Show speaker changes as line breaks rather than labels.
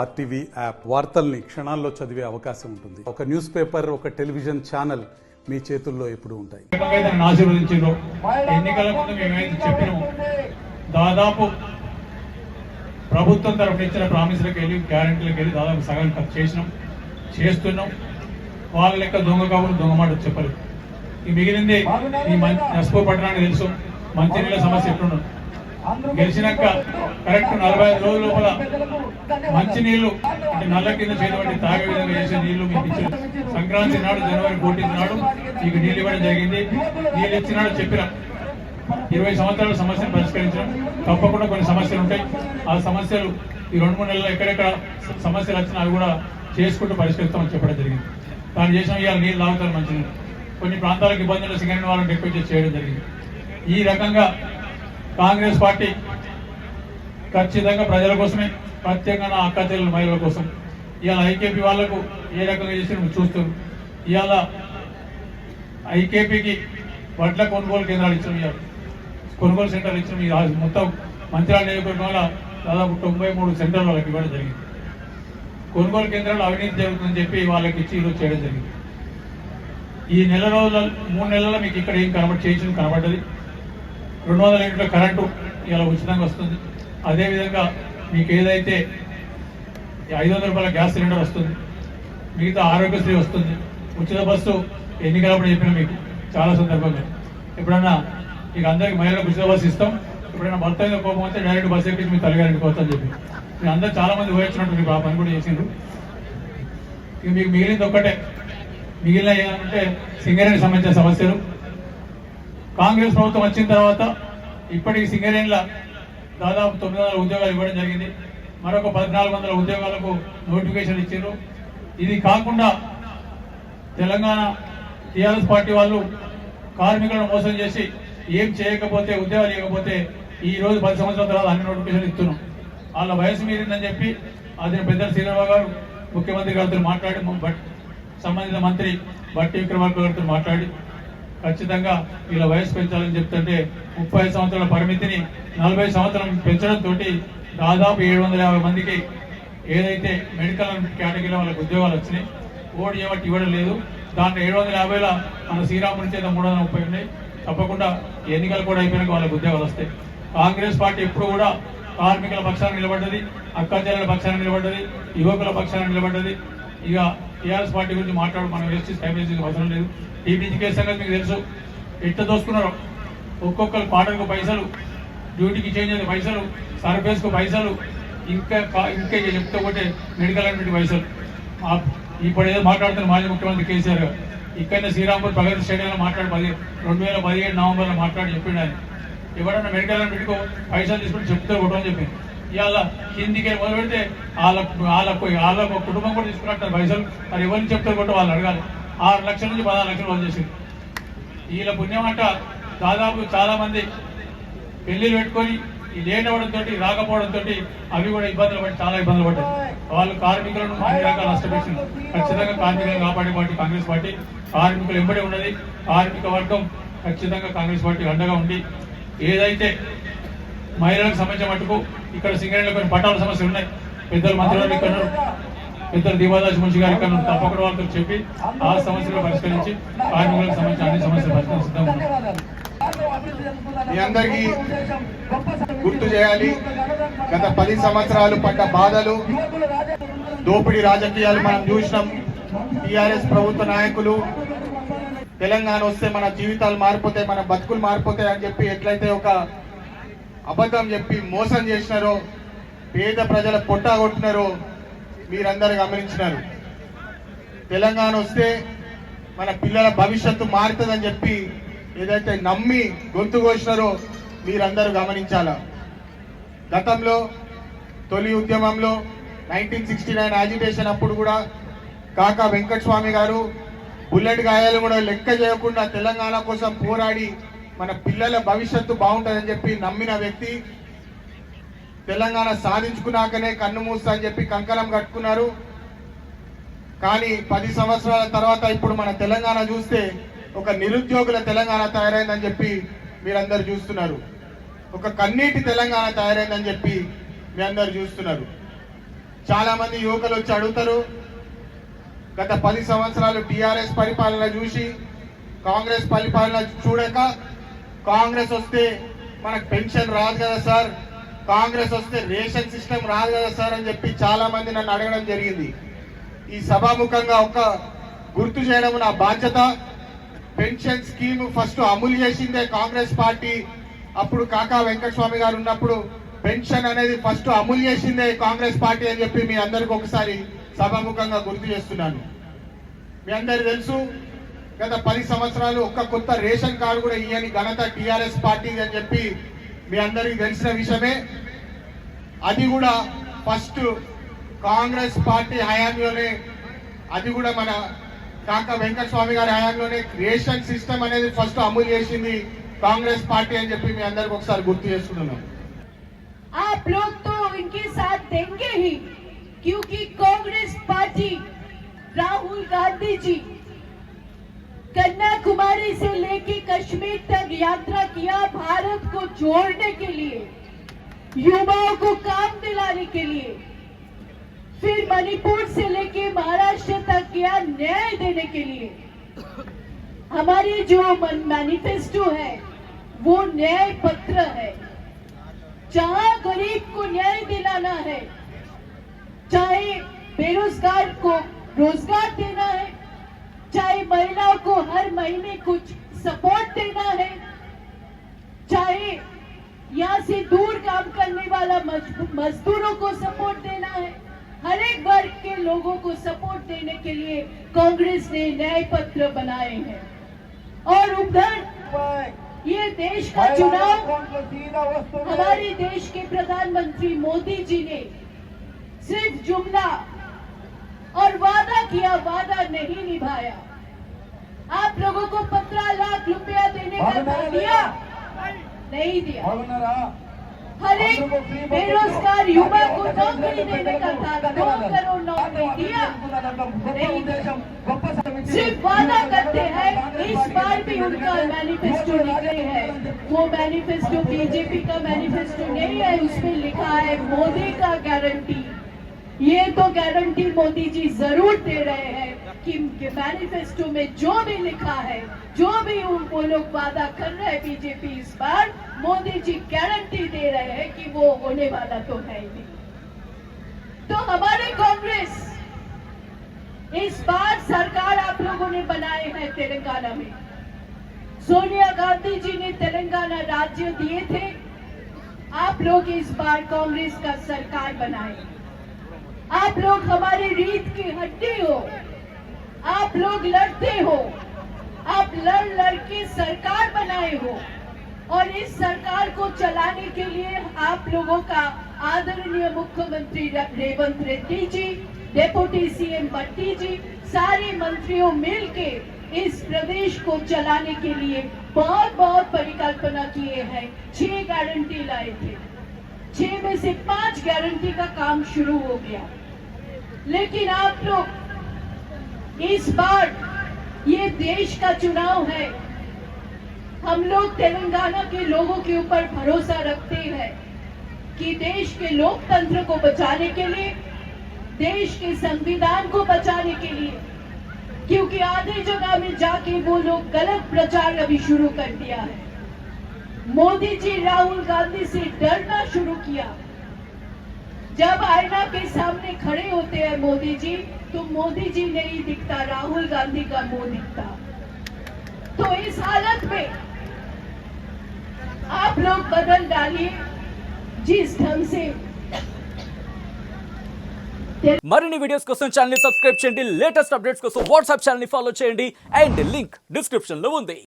RTV app వార్తల్ని క్షణాల్లో చదివే అవకాశం ఉంటుంది. ఒక న్యూస్ పేపర్, ఒక టెలివిజన్ ఛానల్ మీ చేతుల్లో ఎప్పుడు ఉంటాయి.
ఎన్నికల ముందు మేమైతే చెప్పినాము, దాదాపు ప్రభుత్వం తరఫున ఇచ్చిన ప్రామిస్లకు వెళ్ళి గ్యారంటీలకు వెళ్ళి దాదాపు సగం ఖర్చు చేస్తున్నాం. వాళ్ళ లెక్క దొంగ కాబట్టి దొంగ మాట చెప్పలేదు. ఈ మిగిలింది ఈ నస్పూర్ పట్టణానికి తెలుసు మంచినీళ్ళ సమస్య ఎట్లున్నాం. గెలిచినాక కరెక్ట్ 45 రోజుల లోపల మంచినీళ్లు అంటే నల్ల కింద చేయబట్టి తాగే విధంగా చేసే నీళ్లు మీకు ఇచ్చారు. సంక్రాంతి నాడు జనవరి 14 నాడు మీకు నీళ్ళు ఇవ్వడం జరిగింది. నీళ్ళు ఇచ్చినాడు చెప్పిన 20 సంవత్సరాల సమస్యను పరిష్కరించడం. తప్పకుండా కొన్ని సమస్యలు ఉంటాయి. ఆ సమస్యలు ఈ 2-3 నెలల్లో ఎక్కడెక్కడ సమస్యలు వచ్చినా అవి కూడా చేసుకుంటూ పరిష్కరిస్తామని చెప్పడం జరిగింది. దాన్ని చేసిన ఇవాళ నీళ్ళు తాగుతారు మంచినీళ్ళు. కొన్ని ప్రాంతాలకు ఇబ్బందులు సింగరేణి వాళ్ళని ఎక్కువ చేయడం జరిగింది. ఈ రకంగా కాంగ్రెస్ పార్టీ ఖచ్చితంగా ప్రజల కోసమే, ప్రత్యేకంగా నా అక్క చెల్లెల మహిళల కోసం ఇవాళ ఐకేపీ వాళ్లకు ఏ రకంగా చేసి చూస్తారు. ఇవాళ ఐకేపీకి వడ్ల కొనుగోలు కేంద్రాలు ఇచ్చిన, ఇవాళ కొనుగోలు సెంటర్లు ఇచ్చిన. మొత్తం మంత్రాల నియోజకవర్గం వల్ల దాదాపు 93 సెంటర్లు వాళ్ళకి ఇవ్వడం జరిగింది. కొనుగోలు కేంద్రాలు అవినీతి జరుగుతుందని చెప్పి వాళ్ళకి ఇచ్చి ఈరోజు చేయడం జరిగింది. ఈ 3 నెలల్లో మీకు ఇక్కడ ఏం కనబడ్డది. 200 యూనిట్ల కరెంటు ఇలా ఉచితంగా వస్తుంది. అదేవిధంగా మీకు ఏదైతే 500 రూపాయల గ్యాస్ సిలిండర్ వస్తుంది, మిగతా ఆరోగ్యశ్రీ వస్తుంది, ఉచిత బస్సు ఎన్నికలప్పుడు చెప్పిన మీకు చాలా సందర్భంగా. ఎప్పుడన్నా మీకు అందరికి మహిళలకు ఉచిత బస్సు ఇస్తాం. ఎప్పుడైనా భర్త మీద కోపం వస్తే డైరెక్ట్ బస్సు ఎక్కించి మీ తల్లిగారికి వస్తుందని చెప్పి మీరు అందరూ చాలా మంది ఊహించినట్టు మీకు ఆ పని కూడా చేసిండ్రు. ఇక మీకు మిగిలింది ఒక్కటే, మిగిలిన ఏమంటే సింగరేణికి సంబంధించిన సమస్యలు. కాంగ్రెస్ ప్రభుత్వం వచ్చిన తర్వాత ఇప్పటికి సింగరేణిల దాదాపు 900 ఉద్యోగాలు ఇవ్వడం జరిగింది. మరొక 1400 ఉద్యోగాలకు నోటిఫికేషన్ ఇచ్చారు. ఇది కాకుండా తెలంగాణ టీఆర్ఎస్ పార్టీ వాళ్ళు కార్మికులను మోసం చేసి ఏం చేయకపోతే, ఉద్యోగాలు ఇవ్వకపోతే ఈ రోజు 10 సంవత్సరాల తర్వాత అన్ని నోటిఫికేషన్ ఇస్తున్నాం. వాళ్ళ వయసు మీరిందని చెప్పి అది పెద్దల శ్రీరావు గారు ముఖ్యమంత్రి గారితో మాట్లాడి, సంబంధిత మంత్రి బట్టి విక్రమార్క గారితో మాట్లాడి ఖచ్చితంగా వీళ్ళ వయసు పెంచాలని చెప్తుంటే 35 సంవత్సరాల పరిమితిని 40 సంవత్సరం పెంచడంతో దాదాపు 750 మందికి ఏదైతే మెడికల్ కేటగిరీలో వాళ్ళకి ఉద్యోగాలు వచ్చినాయి. ఓడి ఏమట్టి ఇవ్వడం లేదు. దాంట్లో 750లో మన శ్రీరాముని చేత 330 ఉన్నాయి. తప్పకుండా ఎన్నికలు కూడా అయిపోయినాక వాళ్ళకి ఉద్యోగాలు వస్తాయి. కాంగ్రెస్ పార్టీ ఎప్పుడు కూడా కార్మికుల పక్షాన నిలబడ్డది, అక్క చెల్లెల పక్షాన నిలబడ్డది, యువకుల పక్షాన నిలబడ్డది. ఇక టీఆర్ఎస్ పార్టీ గురించి మనం వేసి టైం వేసి అవసరం లేదు. టీబీజీ కేసు సంగతి మీకు తెలుసు, ఎట్లా దోసుకున్నారో. ఒక్కొక్కరు పాటలకు పైసలు, డ్యూటీకి చేంజ్ అయితే పైసలు, సర్ఫేస్కు పైసలు, ఇంకా చెప్తే ఒకటే మెడికల్ అన్నింటి పైసలు. ఇప్పుడు ఏదో మాట్లాడుతున్న మాజీ ముఖ్యమంత్రి కేసీఆర్ గారు ఇక్కడనే శ్రీరాంపూర్ ప్రగతి స్టేడియంలో మాట్లాడి 2017 నవంబర్లో మాట్లాడి చెప్పిండు. ఆయన ఎవరన్నా మెడికల్ అన్నింటికో పైసలు తీసుకుని చెప్తే కొట్టమని చెప్పింది. ఇవాళ హిందీకి మొదలు పెడితే వాళ్ళ కుటుంబం కూడా తీసుకున్నట్టు పైసలు. అది ఎవరిని చెప్తారు కొట్ట వాళ్ళు అడగాలి. 6 లక్షల నుంచి 16 లక్షలు వాళ్ళు చేసింది. వీళ్ళ పుణ్యం అంట దాదాపు చాలా మంది పెళ్లిళ్ళు పెట్టుకొని ఈ లేట్ అవ్వడంతో, రాకపోవడంతో అవి కూడా చాలా ఇబ్బందులు పడ్డాయి. వాళ్ళు కార్మికులను అన్ని రకాల నష్టపెట్టింది. ఖచ్చితంగా కార్మికులను కాపాడే పార్టీ కాంగ్రెస్ పార్టీ. కార్మికులు ఎంబడి ఉన్నది. కార్మిక వర్గం ఖచ్చితంగా కాంగ్రెస్ పార్టీ అండగా ఉండి ఏదైతే మహిళలకు సంబంధించిన మటుకు ఇక్కడ సింగరేణిలో కొన్ని పట్టాల సమస్యలు ఉన్నాయి. పెద్దలు మంత్రులు ఇక్కడ పెద్దలు దీవాదాస్ మున్షి గారి ఇక్కడ తప్పకుండా వాళ్ళతో చెప్పి ఆ సమస్యలు పరిష్కరించి కార్మికులకు సంబంధించిన అన్ని సమస్యలు పరిష్కరించడం సిద్ధంగా ఉన్నాయి.
మీ అందరికీ గుర్తు చేయాలి, గత 10 సంవత్సరాలు పడ్డ బాధలు, దోపిడీ రాజకీయాలు మనం చూసినాం. టీఆర్ఎస్ ప్రభుత్వ నాయకులు తెలంగాణ వస్తే మన జీవితాలు మారిపోతాయి, మన బతుకులు మారిపోతాయి అని చెప్పి ఎట్లయితే ఒక అబద్ధం చెప్పి మోసం చేసినారో, పేద ప్రజల పొట్టా కొట్టినారో మీరందరూ గమనించినారు. తెలంగాణ వస్తే మన పిల్లల భవిష్యత్తు మారుతుందని చెప్పి ఏదైతే నమ్మి గొంతు కోసినారో మీరందరూ గమనించాల. గతంలో తొలి ఉద్యమంలో 1969 యాజిటేషన్ అప్పుడు కూడా కాకా వెంకటస్వామి గారు బుల్లెట్ గాయాలు కూడా లెక్క చేయకుండా తెలంగాణ కోసం పోరాడి మన పిల్లల భవిష్యత్తు బాగుంటుందని చెప్పి నమ్మిన వ్యక్తి. తెలంగాణ సాధించుకున్నాకనే కన్ను మూస్తా అని చెప్పి కంకణం కట్టుకున్నారు. కానీ 10 సంవత్సరాల తర్వాత ఇప్పుడు మన తెలంగాణ చూస్తే ఒక నిరుద్యోగుల తెలంగాణ తయారైందని చెప్పి మీరందరూ చూస్తున్నారు. ఒక కన్నీటి తెలంగాణ తయారైందని చెప్పి మీ అందరు చూస్తున్నారు. చాలా మంది యువకులు వచ్చి అడుగుతారు, గత 10 సంవత్సరాలు టిఆర్ఎస్ పరిపాలన చూసి కాంగ్రెస్ పరిపాలన చూడక, కాంగ్రెస్ వస్తే మనకు పెన్షన్ రాదు కదా సార్, కాంగ్రెస్ వస్తే రేషన్ సిస్టమ్ రాదు కదా సార్ అని చెప్పి చాలా మంది నన్ను అడగడం జరిగింది. ఈ సభాముఖంగా ఒక గుర్తు చేయడం నా బాధ్యత. పెన్షన్ స్కీమ్ ఫస్ట్ అమలు చేసిందే కాంగ్రెస్ పార్టీ. అప్పుడు కాకా వెంకటస్వామి గారు ఉన్నప్పుడు పెన్షన్ అనేది ఫస్ట్ అమలు చేసిందే కాంగ్రెస్ పార్టీ అని చెప్పి మీ అందరికి ఒకసారి సభాముఖంగా గుర్తు చేస్తున్నాను. మీ అందరికి తెలుసు, గత 10 సంవత్సరాలు ఒక్క కొత్త రేషన్ కార్డు కూడా ఇయ్యని ఘనత టిఆర్ఎస్ పార్టీ అని చెప్పి మీ అందరికి తెలిసిన విషయమే. అది కూడా ఫస్ట్ కాంగ్రెస్ పార్టీ హయాంలోనే, అది కూడా మన కాకా వెంకటస్వామి గారి హయాంలోనే రేషన్ సిస్టమ్ అనేది ఫస్ట్ అమలు చేసింది కాంగ్రెస్ పార్టీ అని చెప్పి మీ అందరికి ఒకసారి గుర్తు చేసుకుంటున్నాం.
आप लोग तो इनके साथ देंगे ही, क्योंकि कांग्रेस पार्टी राहुल गांधी जी कन्याकुमारी से लेके कश्मीर तक यात्रा किया भारत को जोड़ने के लिए, युवाओं को काम दिलाने के लिए। फिर मणिपुर से लेके महाराष्ट्र तक किया न्याय देने के लिए। हमारी जो मैनिफेस्टो है वो न्याय पत्र है, जहां गरीब को न्याय दिलाना है, चाहे बेरोजगार को रोजगार देना है, चाहे महिलाओं को हर महीने कुछ सपोर्ट देना है, चाहे यहाँ से दूर काम करने वाला मजदूरों को सपोर्ट देना है, हर एक वर्ग के लोगों को सपोर्ट देने के लिए कांग्रेस ने न्याय पत्र बनाए हैं। और उधर ये देश का चुनाव हमारे देश के प्रधानमंत्री मोदी जी ने सिर्फ जुमला और वादा किया, वादा नहीं निभाया। आप लोगों को 15 लाख रुपया देने का दिया, नहीं दिया। हर एक बेरोजगार युवा को नौकरी देने का था, 2 करोड़ नौकरी दिया, नहीं दिया। सिर्फ वादा करते हैं। इस बार भी उनका मैनिफेस्टो निकले है, वो मैनिफेस्टो बीजेपी का मैनिफेस्टो नहीं है, उसमें लिखा है मोदी का गारंटी। ये तो गारंटी मोदी जी जरूर दे रहे हैं कि मैनिफेस्टो में जो भी लिखा है, जो भी वो लोग वादा कर रहे हैं बीजेपी, इस बार मोदी जी गारंटी दे रहे हैं कि वो होने वाला तो है ही नहीं। तो हमारे कांग्रेस इस बार सरकार आप लोगों ने बनाए हैं तेलंगाना में। सोनिया गांधी जी ने तेलंगाना राज्य दिए थे, आप लोग इस बार कांग्रेस का सरकार बनाए। आप लोग हमारी रीत की हड्डी हो, आप लोग लड़ते हो, आप लड़ के सरकार बनाए हो। और इस सरकार को चलाने के लिए आप लोगों का आदरणीय मुख्यमंत्री रेवंत रेड्डी जी, डेप्यूटी सीएम भट्टी जी, सारे मंत्रियों मिलके इस प्रदेश को चलाने के लिए बहुत बहुत परिकल्पना किए हैं। 6 गारंटी लाए थे, 6 में से 5 गारंटी का काम शुरू हो गया। लेकिन आप लोग इस बार, ये देश का चुनाव है, हम लोग तेलंगाना के लोगों के ऊपर भरोसा रखते हैं कि देश के लोकतंत्र को बचाने के लिए, देश के संविधान को बचाने के लिए, क्योंकि आधी जगह में जाके वो लोग गलत प्रचार अभी शुरू कर दिया है। मोदी जी राहुल गांधी से डरना शुरू किया। जब आईना के सामने खड़े होते हैं मोदी जी, तो मोदी जी नहीं दिखता, राहुल गांधी का मुंह दिखता। तो इस हालत में आप लोग बदल डालिए जिस ढंग से।
మరిన్ని వీడియోస్ కోసం ఛానల్ ని సబ్స్క్రైబ్ చేయండి, లేటెస్ట్ అప్డేట్స్ కోసం వాట్సాప్ ఛానల్ ని ఫాలో చేయండి అండ్ లింక్ డిస్క్రిప్షన్ లో ఉంది.